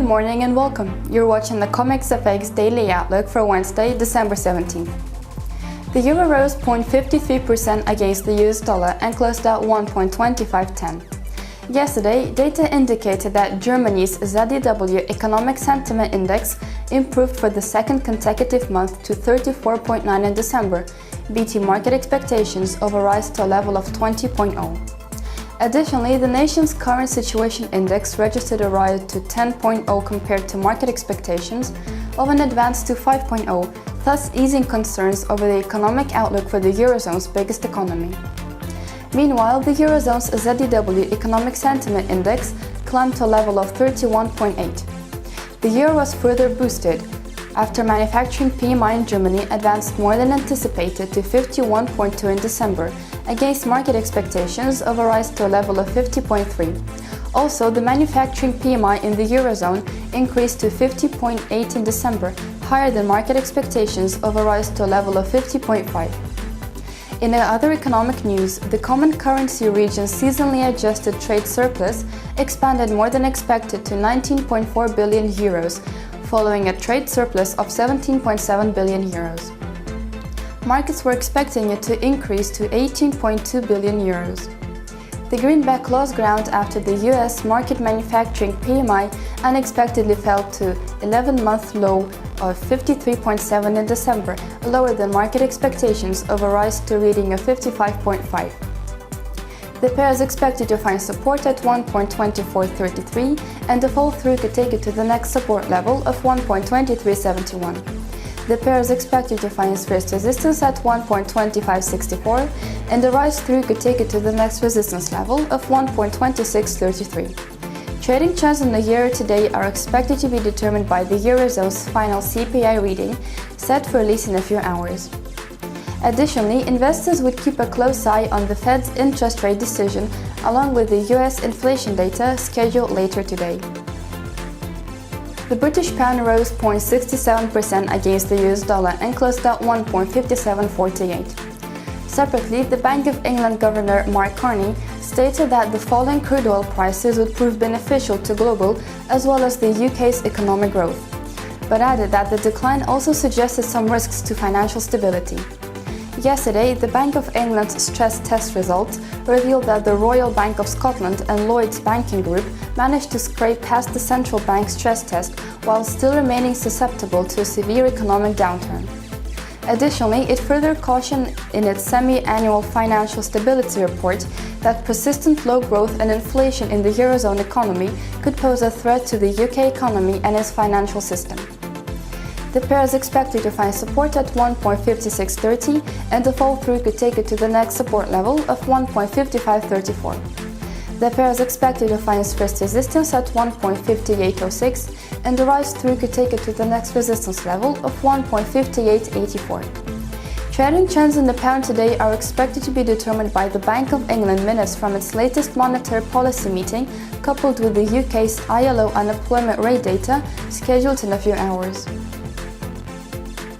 morning and welcome. You're watching the CommexFX Daily Outlook for Wednesday, December 17th. The euro rose 0.53% against the US dollar and closed at 1.2510. Yesterday, data indicated that Germany's ZEW Economic Sentiment Index improved for the second consecutive month to 34.9 in December, beating market expectations of a rise to a level of 20.0. Additionally, the nation's current situation index registered a rise to 10.0 compared to market expectations of an advance to 5.0, thus easing concerns over the economic outlook for the Eurozone's biggest economy. Meanwhile, the Eurozone's ZEW Economic Sentiment Index climbed to a level of 31.8. The euro was further boosted after manufacturing PMI in Germany advanced more than anticipated to 51.2 in December, against market expectations of a rise to a level of 50.3. Also, the manufacturing PMI in the Eurozone increased to 50.8 in December, higher than market expectations of a rise to a level of 50.5. In other economic news, the common currency region's seasonally adjusted trade surplus expanded more than expected to 19.4 billion euros, following a trade surplus of 17.7 billion euros. Markets were expecting it to increase to 18.2 billion euros. The greenback lost ground after the US Markit manufacturing PMI unexpectedly fell to 11-month low of 53.7 in December, lower than market expectations of a rise to a reading of 55.5. The pair is expected to find support at 1.2433, and the fall through could take it to the next support level of 1.2371. The pair is expected to find first resistance at 1.2564, and the rise through could take it to the next resistance level of 1.2633. Trading trends in the euro today are expected to be determined by the Eurozone's final CPI reading, set for release in a few hours. Additionally, investors would keep a close eye on the Fed's interest rate decision, along with the US inflation data scheduled later today. The British pound rose 0.67% against the US dollar and closed at 1.5748. Separately, the Bank of England Governor Mark Carney stated that the falling crude oil prices would prove beneficial to global as well as the UK's economic growth, but added that the decline also suggested some risks to financial stability. Yesterday, the Bank of England's stress test results revealed that the Royal Bank of Scotland and Lloyds Banking Group managed to scrape past the central bank stress test while still remaining susceptible to a severe economic downturn. Additionally, it further cautioned in its semi-annual financial stability report that persistent low growth and inflation in the Eurozone economy could pose a threat to the UK economy and its financial system. The pair is expected to find support at 1.5630, and the fall through could take it to the next support level of 1.5534. The pair is expected to find first resistance at 1.5806, and the rise through could take it to the next resistance level of 1.5884. Trading trends in the pound today are expected to be determined by the Bank of England minutes from its latest monetary policy meeting, coupled with the UK's ILO unemployment rate data scheduled in a few hours.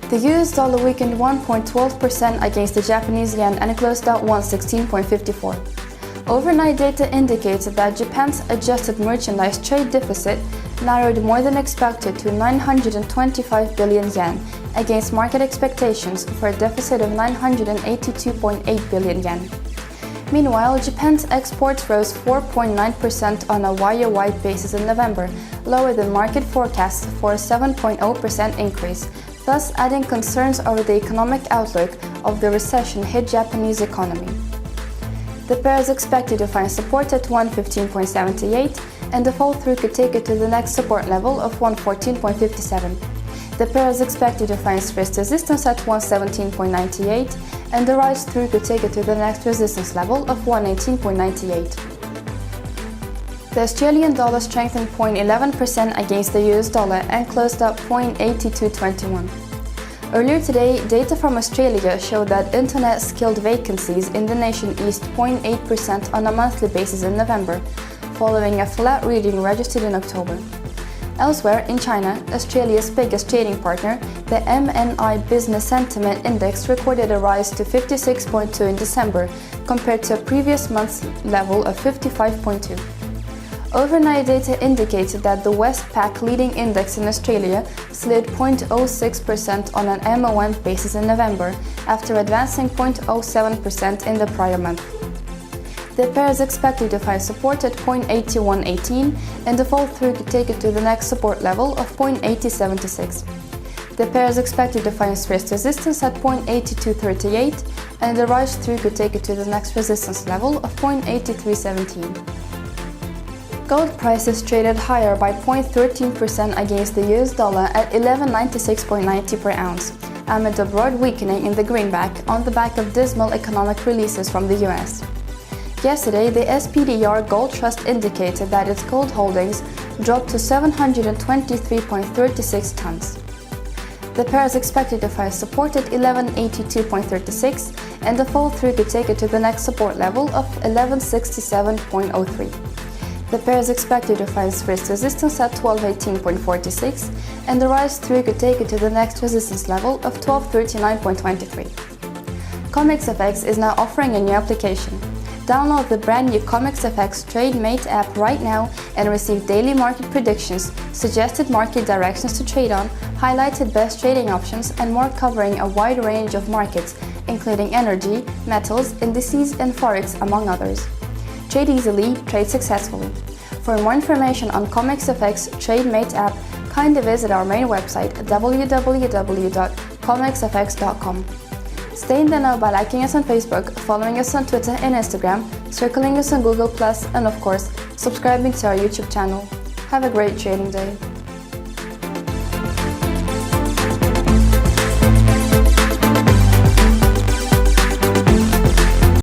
The US dollar weakened 1.12% against the Japanese yen and closed at 116.54. Overnight data indicates that Japan's adjusted merchandise trade deficit narrowed more than expected to 925 billion yen, against market expectations for a deficit of 982.8 billion yen. Meanwhile, Japan's exports rose 4.9% on a YoY basis in November, lower than market forecasts for a 7.0% increase, thus adding concerns over the economic outlook of the recession-hit Japanese economy. The pair is expected to find support at 115.78, and the fall through could take it to the next support level of 114.57. The pair is expected to find first resistance at 117.98, and the rise through could take it to the next resistance level of 118.98. The Australian dollar strengthened 0.11% against the US dollar and closed at 0.8221. Earlier today, data from Australia showed that internet skilled vacancies in the nation eased 0.8% on a monthly basis in November, following a flat reading registered in October. Elsewhere, in China, Australia's biggest trading partner, the MNI Business Sentiment Index recorded a rise to 56.2 in December, compared to a previous month's level of 55.2. Overnight data indicated that the Westpac leading index in Australia slid 0.06% on an MOM basis in November, after advancing 0.07% in the prior month. The pair is expected to find support at 0.8118, and the fall through could take it to the next support level of 0.8076. The pair is expected to find first resistance at 0.8238, and the rise through could take it to the next resistance level of 0.8317. Gold prices traded higher by 0.13% against the US dollar at $1196.90 per ounce, amid a broad weakening in the greenback on the back of dismal economic releases from the US. Yesterday, the SPDR Gold Trust indicated that its gold holdings dropped to 723.36 tons. The pair is expected to find support at 1182.36, and the fall through could take it to the next support level of 1167.03. The pair is expected to find first resistance at 1218.46, and the rise through could take it to the next resistance level of 1239.23. CommexFX is now offering a new application. Download the brand new CommexFX TradeMate app right now and receive daily market predictions, suggested market directions to trade on, highlighted best trading options, and more, covering a wide range of markets, including energy, metals, indices, and forex, among others. Trade easily, trade successfully. For more information on CommexFX TradeMate app, kindly visit our main website at www.commexfx.com. Stay in the know by liking us on Facebook, following us on Twitter and Instagram, circling us on Google+, and of course, subscribing to our YouTube channel. Have a great trading day.